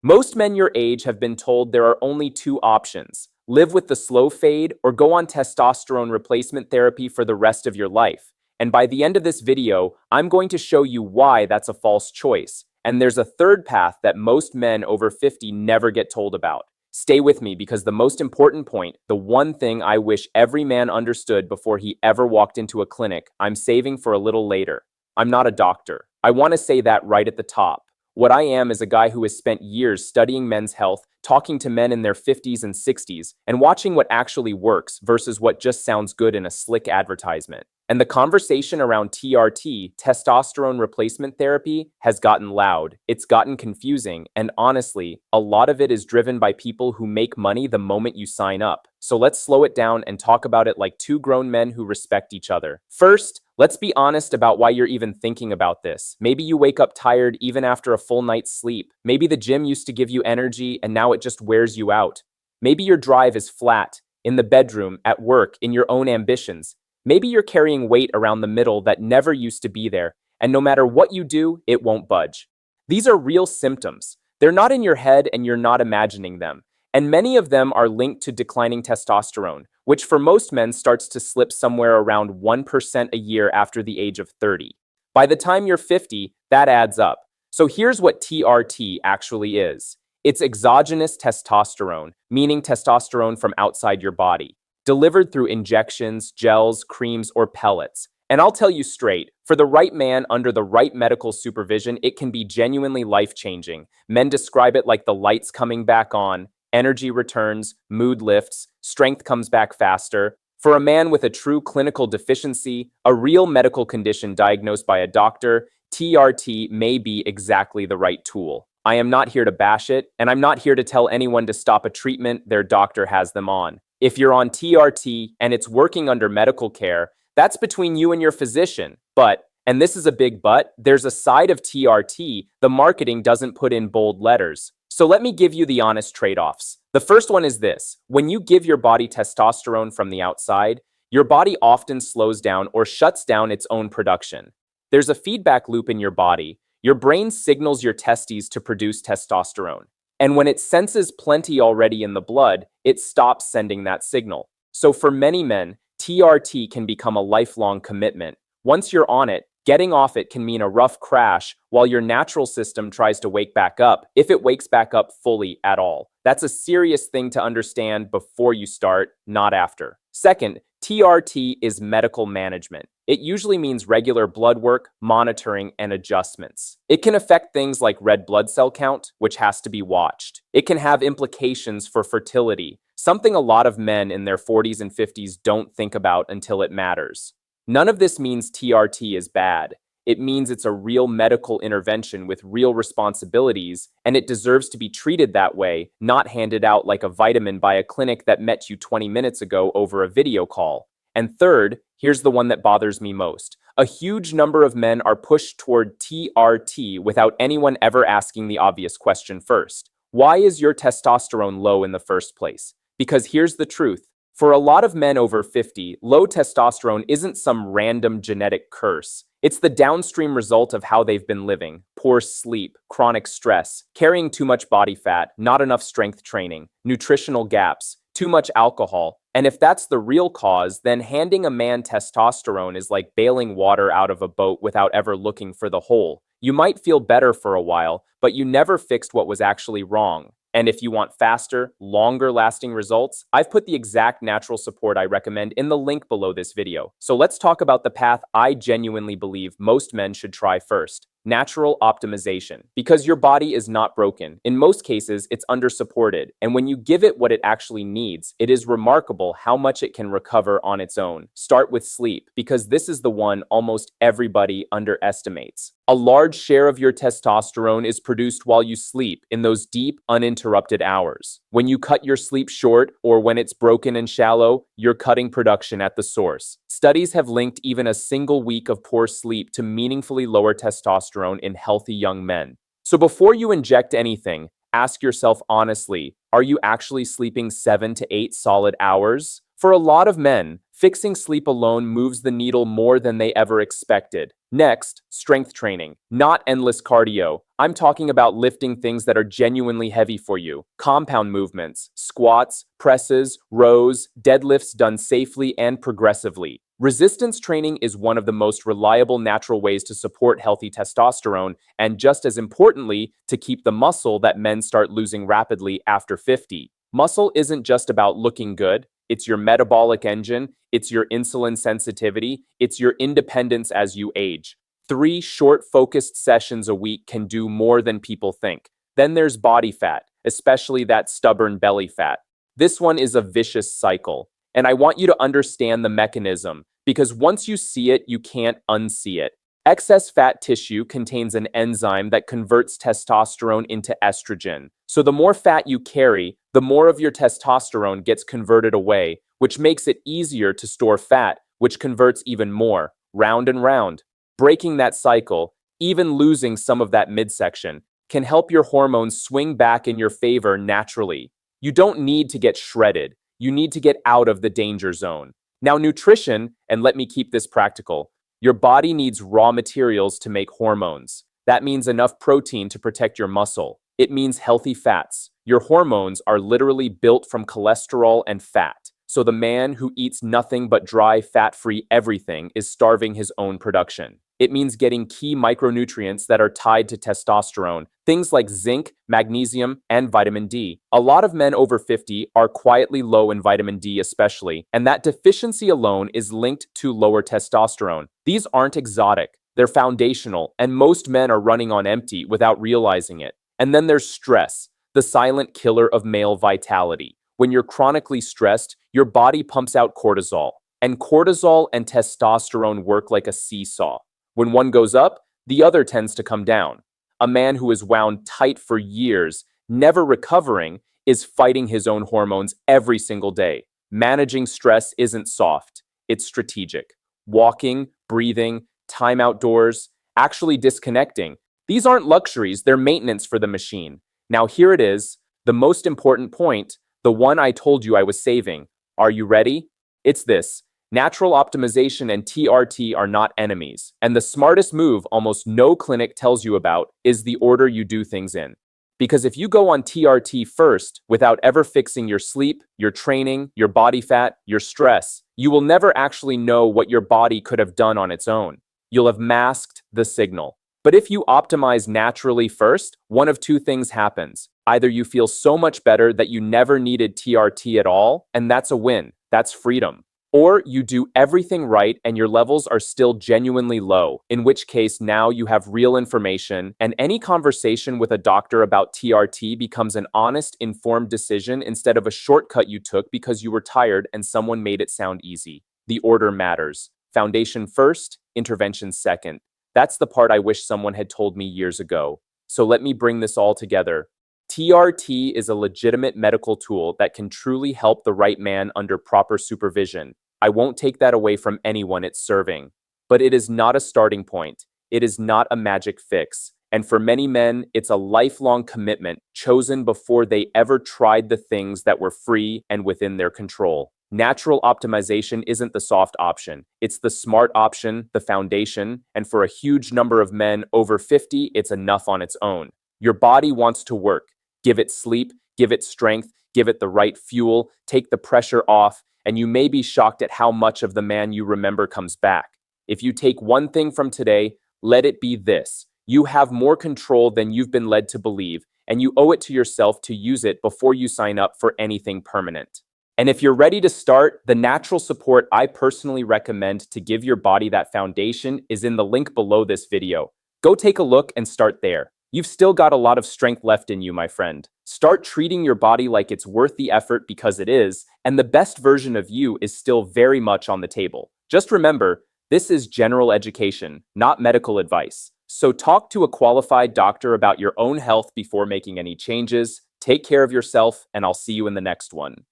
Most men your age have been told there are only two options: live with the slow fade or go on testosterone replacement therapy for the rest of your life. And by the end of this video, I'm going to show you why that's a false choice. And there's a third path that most men over 50 never get told about. Stay with me because the most important point, the one thing I wish every man understood before he ever walked into a clinic, I'm saving for a little later. I'm not a doctor. I want to say that right at the top. What I am is a guy who has spent years studying men's health, talking to men in their 50s and 60s, and watching what actually works versus what just sounds good in a slick advertisement. And the conversation around TRT, testosterone replacement therapy, has gotten loud. It's gotten confusing, and honestly, a lot of it is driven by people who make money the moment you sign up. So let's slow it down and talk about it like two grown men who respect each other. First, let's be honest about why you're even thinking about this. Maybe you wake up tired even after a full night's sleep. Maybe the gym used to give you energy and now it just wears you out. Maybe your drive is flat, in the bedroom, at work, in your own ambitions. Maybe you're carrying weight around the middle that never used to be there, and no matter what you do, it won't budge. These are real symptoms. They're not in your head and you're not imagining them. And many of them are linked to declining testosterone, which for most men starts to slip somewhere around 1% a year after the age of 30. By the time you're 50, that adds up. So here's what TRT actually is. It's exogenous testosterone, meaning testosterone from outside your body, delivered through injections, gels, creams, or pellets. And I'll tell you straight, for the right man under the right medical supervision, it can be genuinely life-changing. Men describe it like the lights coming back on, energy returns, mood lifts, strength comes back faster. For a man with a true clinical deficiency, a real medical condition diagnosed by a doctor, TRT may be exactly the right tool. I am not here to bash it, and I'm not here to tell anyone to stop a treatment their doctor has them on. If you're on TRT and it's working under medical care, that's between you and your physician. But, and this is a big but, there's a side of TRT the marketing doesn't put in bold letters. So let me give you the honest trade-offs. The first one is this: when you give your body testosterone from the outside, your body often slows down or shuts down its own production. There's a feedback loop in your body. Your brain signals your testes to produce testosterone. And when it senses plenty already in the blood, it stops sending that signal. So for many men, TRT can become a lifelong commitment. Once you're on it, getting off it can mean a rough crash while your natural system tries to wake back up, if it wakes back up fully at all. That's a serious thing to understand before you start, not after. Second, TRT is medical management. It usually means regular blood work, monitoring, and adjustments. It can affect things like red blood cell count, which has to be watched. It can have implications for fertility, something a lot of men in their 40s and 50s don't think about until it matters. None of this means TRT is bad. It means it's a real medical intervention with real responsibilities, and it deserves to be treated that way, not handed out like a vitamin by a clinic that met you 20 minutes ago over a video call. And third, here's the one that bothers me most. A huge number of men are pushed toward TRT without anyone ever asking the obvious question first. Why is your testosterone low in the first place? Because here's the truth. For a lot of men over 50, low testosterone isn't some random genetic curse. It's the downstream result of how they've been living: poor sleep, chronic stress, carrying too much body fat, not enough strength training, nutritional gaps, too much alcohol. And if that's the real cause, then handing a man testosterone is like bailing water out of a boat without ever looking for the hole. You might feel better for a while, but you never fixed what was actually wrong. And if you want faster, longer-lasting results, I've put the exact natural support I recommend in the link below this video. So let's talk about the path I genuinely believe most men should try first: natural optimization. Because your body is not broken. In most cases, it's undersupported. And when you give it what it actually needs, it is remarkable how much it can recover on its own. Start with sleep, because this is the one almost everybody underestimates. A large share of your testosterone is produced while you sleep, in those deep, uninterrupted hours. When you cut your sleep short, or when it's broken and shallow, you're cutting production at the source. Studies have linked even a single week of poor sleep to meaningfully lower testosterone in healthy young men. So before you inject anything, ask yourself honestly, are you actually sleeping 7 to 8 solid hours? For a lot of men, fixing sleep alone moves the needle more than they ever expected. Next, strength training, not endless cardio. I'm talking about lifting things that are genuinely heavy for you. Compound movements, squats, presses, rows, deadlifts done safely and progressively. Resistance training is one of the most reliable natural ways to support healthy testosterone and, just as importantly, to keep the muscle that men start losing rapidly after 50. Muscle isn't just about looking good. It's your metabolic engine, it's your insulin sensitivity, it's your independence as you age. 3 short, focused sessions a week can do more than people think. Then there's body fat, especially that stubborn belly fat. This one is a vicious cycle, and I want you to understand the mechanism, because once you see it, you can't unsee it. Excess fat tissue contains an enzyme that converts testosterone into estrogen. So the more fat you carry, the more of your testosterone gets converted away, which makes it easier to store fat, which converts even more, round and round. Breaking that cycle, even losing some of that midsection, can help your hormones swing back in your favor naturally. You don't need to get shredded. You need to get out of the danger zone. Now, nutrition, and let me keep this practical. Your body needs raw materials to make hormones. That means enough protein to protect your muscle. It means healthy fats. Your hormones are literally built from cholesterol and fat. So the man who eats nothing but dry, fat-free everything is starving his own production. It means getting key micronutrients that are tied to testosterone, things like zinc, magnesium, and vitamin D. A lot of men over 50 are quietly low in vitamin D especially, and that deficiency alone is linked to lower testosterone. These aren't exotic, they're foundational, and most men are running on empty without realizing it. And then there's stress, the silent killer of male vitality. When you're chronically stressed, your body pumps out cortisol, and cortisol and testosterone work like a seesaw. When one goes up, the other tends to come down. A man who is wound tight for years, never recovering, is fighting his own hormones every single day. Managing stress isn't soft, it's strategic. Walking, breathing, time outdoors, actually disconnecting. These aren't luxuries, they're maintenance for the machine. Now here it is, the most important point, the one I told you I was saving. Are you ready? It's this. Natural optimization and TRT are not enemies, and the smartest move almost no clinic tells you about is the order you do things in. Because if you go on TRT first without ever fixing your sleep, your training, your body fat, your stress, you will never actually know what your body could have done on its own. You'll have masked the signal. But if you optimize naturally first, one of 2 things happens. Either you feel so much better that you never needed TRT at all, and that's a win, that's freedom. Or you do everything right and your levels are still genuinely low, in which case now you have real information, and any conversation with a doctor about TRT becomes an honest, informed decision instead of a shortcut you took because you were tired and someone made it sound easy. The order matters. Foundation first, intervention second. That's the part I wish someone had told me years ago. So let me bring this all together. TRT is a legitimate medical tool that can truly help the right man under proper supervision. I won't take that away from anyone it's serving. But it is not a starting point. It is not a magic fix. And for many men, it's a lifelong commitment chosen before they ever tried the things that were free and within their control. Natural optimization isn't the soft option. It's the smart option, the foundation, and for a huge number of men over 50, it's enough on its own. Your body wants to work. Give it sleep, give it strength, give it the right fuel, take the pressure off, and you may be shocked at how much of the man you remember comes back. If you take one thing from today, let it be this. You have more control than you've been led to believe, and you owe it to yourself to use it before you sign up for anything permanent. And if you're ready to start, the natural support I personally recommend to give your body that foundation is in the link below this video. Go take a look and start there. You've still got a lot of strength left in you, my friend. Start treating your body like it's worth the effort because it is, and the best version of you is still very much on the table. Just remember, this is general education, not medical advice. So talk to a qualified doctor about your own health before making any changes. Take care of yourself, and I'll see you in the next one.